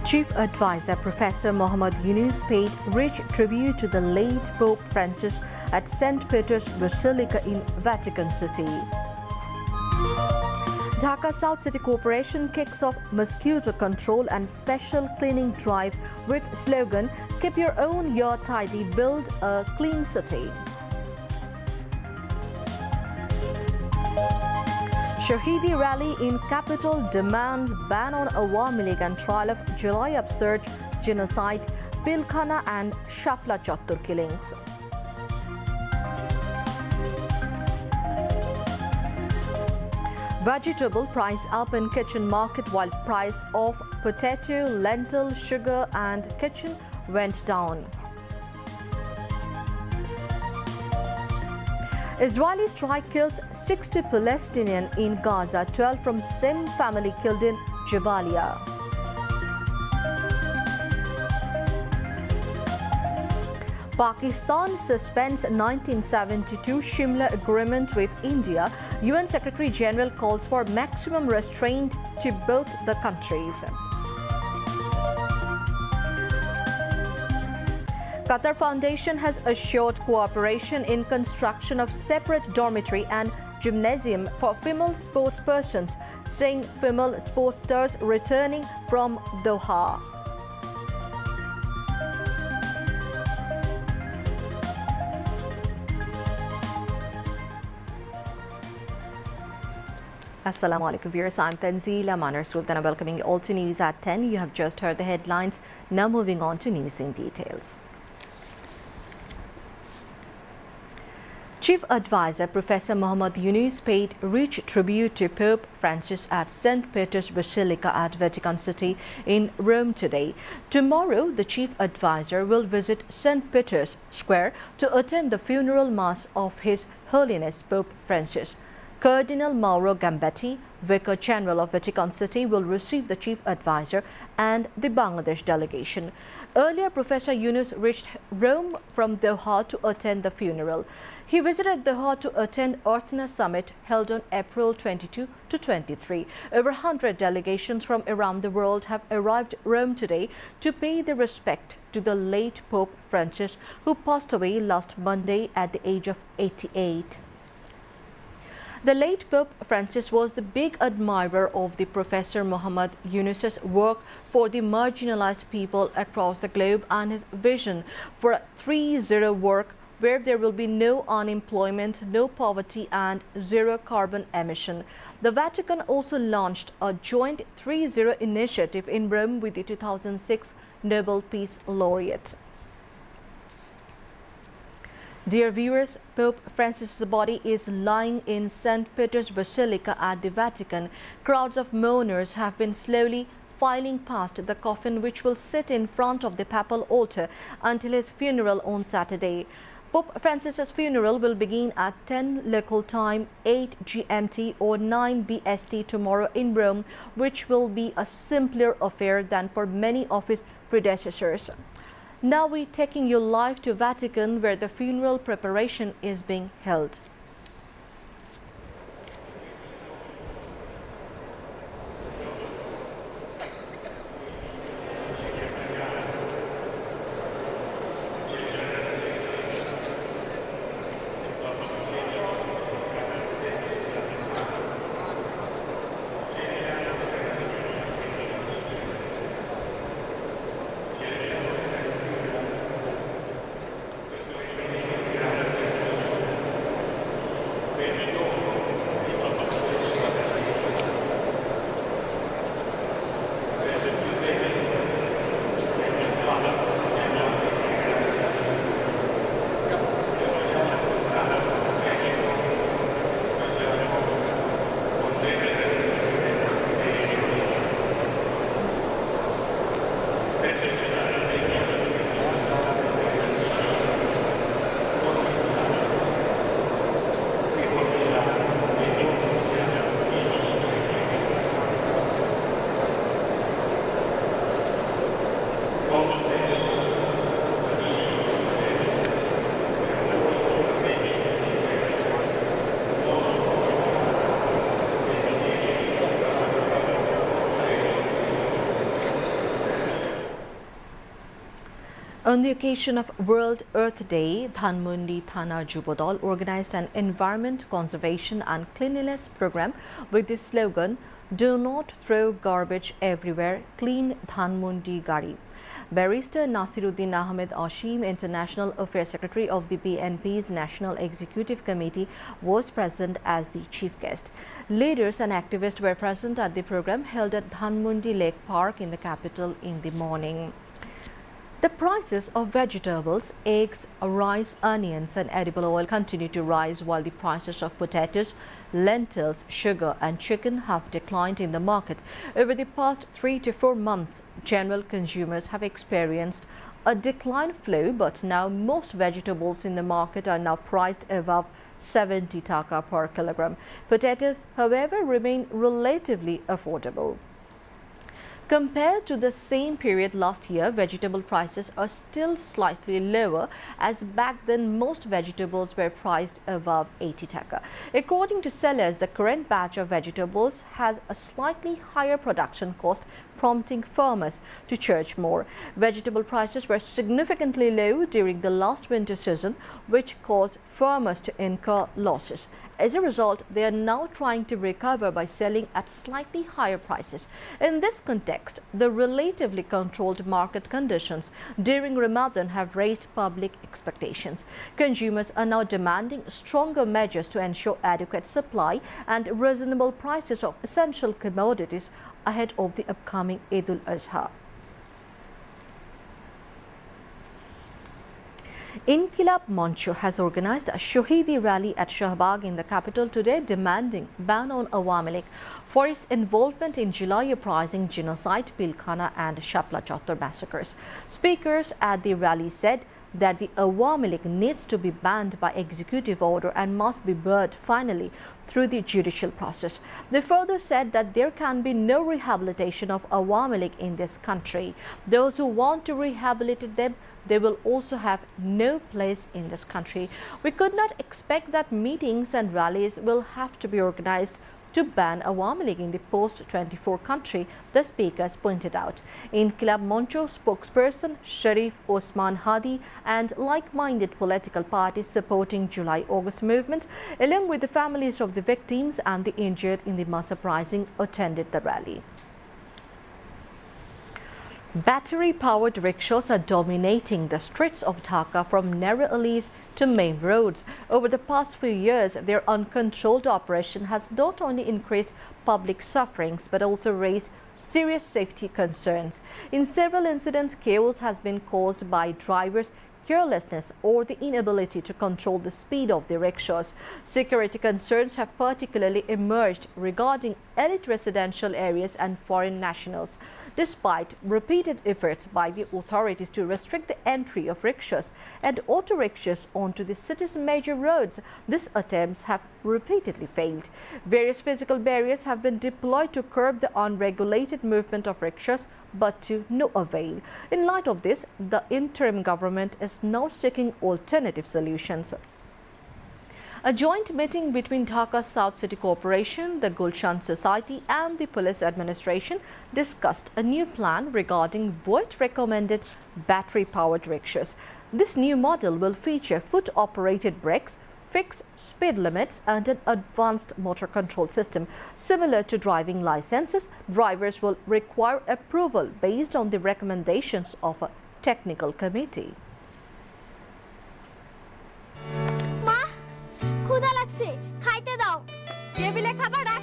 Chief Advisor Professor Muhammad Yunus paid rich tribute to the late Pope Francis at St. Peter's Basilica in Vatican City. Dhaka South City Corporation kicks off mosquito control and special cleaning drive with slogan "Keep your own yard tidy, build a clean city." Shedi Rally in capital demands ban on Awami League and trial of July upsurge, genocide, Pilkhana and Shafla Chattur killings. Vegetable price up in kitchen market while price of potato, lentil, sugar and kitchen went down. Israeli strike kills 60 Palestinians in Gaza, 12 from same family killed in Jabalia. Pakistan suspends 1972 Shimla Agreement with India. UN Secretary General calls for maximum restraint to both the countries. Qatar Foundation has assured cooperation in construction of separate dormitory and gymnasium for female sports persons, saying female sports stars returning from Doha. Assalamu alaikum viewers, I'm Tanzila Manar Sultana welcoming you all to News at 10. You have just heard the headlines. Now moving on to news in details. Chief Advisor Professor Muhammad Yunus paid rich tribute to Pope Francis at St. Peter's Basilica at Vatican City in Rome today. Tomorrow, the Chief Advisor will visit St. Peter's Square to attend the funeral mass of His Holiness Pope Francis. Cardinal Mauro Gambetti, Vicar General of Vatican City, will receive the Chief Advisor and the Bangladesh delegation. Earlier, Professor Yunus reached Rome from Doha to attend the funeral. He visited Doha to attend Arthna Summit held on April 22 to 23. Over 100 delegations from around the world have arrived Rome today to pay their respect to the late Pope Francis, who passed away last Monday at the age of 88. The late Pope Francis was the big admirer of the Professor Muhammad Yunus's work for the marginalized people across the globe and his vision for a 3-0 work where there will be no unemployment, no poverty and zero carbon emission. The Vatican also launched a joint 3-0 initiative in Rome with the 2006 Nobel Peace Laureate. Dear viewers, Pope Francis' body is lying in St. Peter's Basilica at the Vatican. Crowds of mourners have been slowly filing past the coffin, which will sit in front of the papal altar until his funeral on Saturday. Pope Francis' funeral will begin at 10 local time, 8 GMT or 9 BST tomorrow in Rome, which will be a simpler affair than for many of his predecessors. Now we're taking you live to Vatican, where the funeral preparation is being held. On the occasion of World Earth Day, Dhanmondi Thana Jubodol organized an environment conservation and cleanliness program with the slogan, "Do not throw garbage everywhere, clean Dhanmondi Gari." Barrister Nasiruddin Ahmed Ashim, International Affairs Secretary of the BNP's National Executive Committee, was present as the chief guest. Leaders and activists were present at the program held at Dhanmondi Lake Park in the capital in the morning. The prices of vegetables, eggs, rice, onions and edible oil continue to rise, while the prices of potatoes, lentils, sugar and chicken have declined in the market. Over the past 3 to 4 months, general consumers have experienced a decline flow, but now most vegetables in the market are now priced above 70 taka per kilogram. Potatoes, however, remain relatively affordable. Compared to the same period last year, vegetable prices are still slightly lower, as back then most vegetables were priced above 80 taka. According to sellers, the current batch of vegetables has a slightly higher production cost, prompting farmers to charge more. Vegetable prices were significantly low during the last winter season, which caused farmers to incur losses. As a result, they are now trying to recover by selling at slightly higher prices. In this context, the relatively controlled market conditions during Ramadan have raised public expectations. Consumers are now demanding stronger measures to ensure adequate supply and reasonable prices of essential commodities ahead of the upcoming Eid al-Azha. Inkilab Mancho has organized a Shedi Rally at Shahbag in the capital today, demanding ban on Awami League for its involvement in July uprising, genocide, Pilkhana and Shapla Chattar massacres. Speakers at the rally said that the Awami League needs to be banned by executive order and must be barred finally through the judicial process. They further said that there can be no rehabilitation of Awami League in this country. Those who want to rehabilitate them, they will also have no place in this country. We could not expect that meetings and rallies will have to be organized to ban Awami League in the post-24 country, the speakers pointed out. Inkilab Mancho spokesperson Sharif Osman Hadi and like-minded political parties supporting July-August movement, along with the families of the victims and the injured in the mass uprising, attended the rally. Battery-powered rickshaws are dominating the streets of Dhaka from narrow alleys to main roads. Over the past few years, their uncontrolled operation has not only increased public sufferings but also raised serious safety concerns. In several incidents, chaos has been caused by drivers' carelessness or the inability to control the speed of the rickshaws. Security concerns have particularly emerged regarding elite residential areas and foreign nationals. Despite repeated efforts by the authorities to restrict the entry of rickshaws and auto rickshaws onto the city's major roads, these attempts have repeatedly failed. Various physical barriers have been deployed to curb the unregulated movement of rickshaws, but to no avail. In light of this, the interim government is now seeking alternative solutions. A joint meeting between Dhaka South City Corporation, the Gulshan Society and the Police Administration discussed a new plan regarding BOIT-recommended battery-powered rickshaws. This new model will feature foot-operated brakes, fixed speed limits and an advanced motor control system. Similar to driving licenses, drivers will require approval based on the recommendations of a technical committee. ক্ষুধা লাগছে, খাইতে দাও। টেবিলে খাবার রাখা